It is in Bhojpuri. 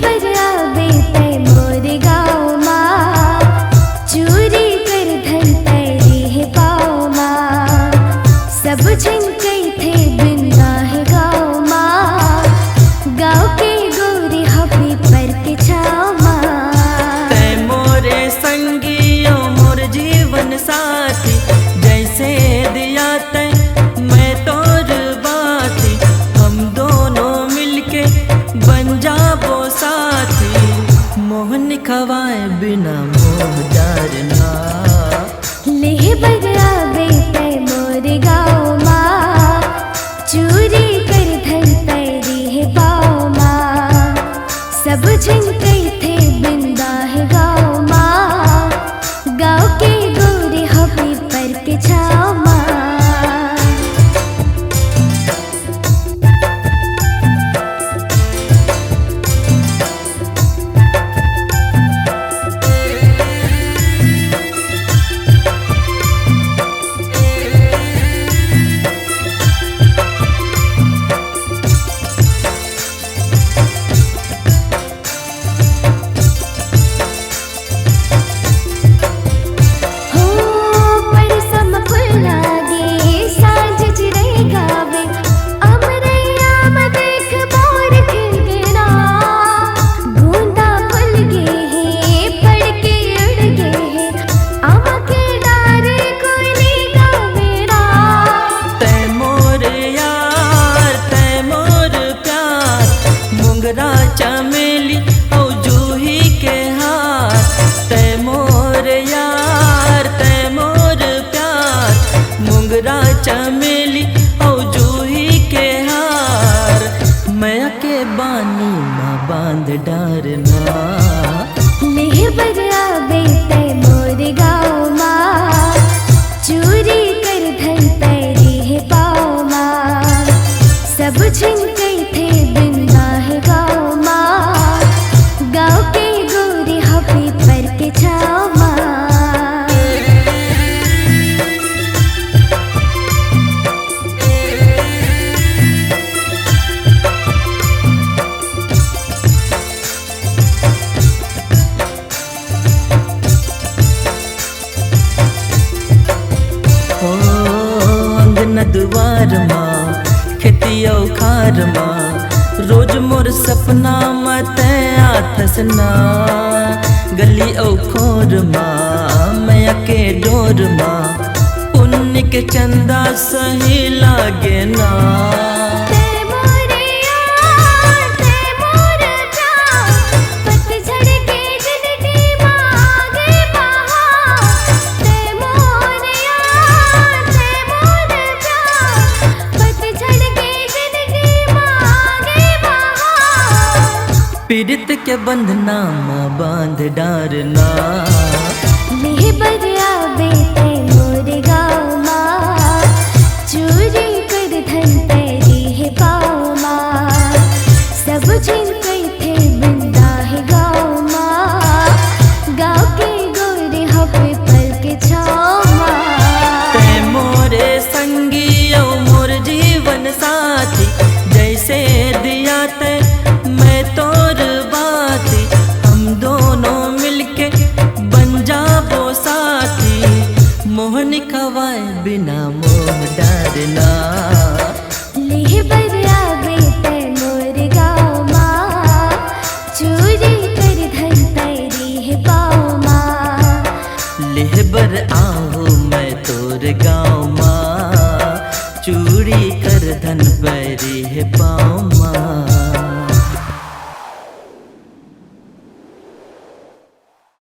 लेहबर आवे तै मोर गाँव माँ, चोरी कर धन तैरी है पाँव माँ। सब जन कई थे बिंदा है गाँव माँ, गाँव के गोरे हबी पर के छाँव माँ। तै मोरे संगियो मोर जीवन साथी, जैसे दिया तै मैं तोर बाती। हम दोनों मिलके बन जाबो साथी, मोहन खवाए बिना मोह डरना। लेहबर आवे तै मोर गाँव माँ, चोरी कर धन तैरी है पाँव माँ। सब जन कई थे बिंदा है गाँव माँ, गाँव के गोरे हबी पर के छाँव माँ। चमेली औ जूही के हार, तै मोर यार तै मोर प्यार। मुंगरा चमेली औ जूही के हार, मैं के बानी माँ बांध डारना। लेहबर आवे तै मोर गाँव माँ, चोरी कर धन तैरी है पाँव माँ। सब जन कई थे बिंदा है गाँव माँ, गाँव के गोरे हबी पर के छाँव माँ। ओ अंगना दुआर माँ, खेतियो खार माँ, रोज मोर सपना मत आथसना। गली औ खोर माँ, मैया के डोर माँ, पुण्य के चंदा सही लागे ना। पीड़ित के बंधना माँ बांध डारना। लेहबर आवे तै मोर गाँव माँ, चोरी कर धन तैरी है पाँव माँ। सब जन कई थे बिंदा है गाँव माँ, गाँव के गोरे हबी पर के छाँव माँ। तै मोरे संगियो मोर जीवन साथी, जैसे दिया तै मैं तोर बाती। हम दोनों मिलके बन जाबो साथी, मोहन खवाए बिना मोह डरना। लेहबर आवे तै मोर गाँव माँ, चोरी कर धन तैरी है पाँव माँ। लेहबर आओ मैं तोर गाँव माँ, चूड़ी कर धन पैरी है पाँव माँ।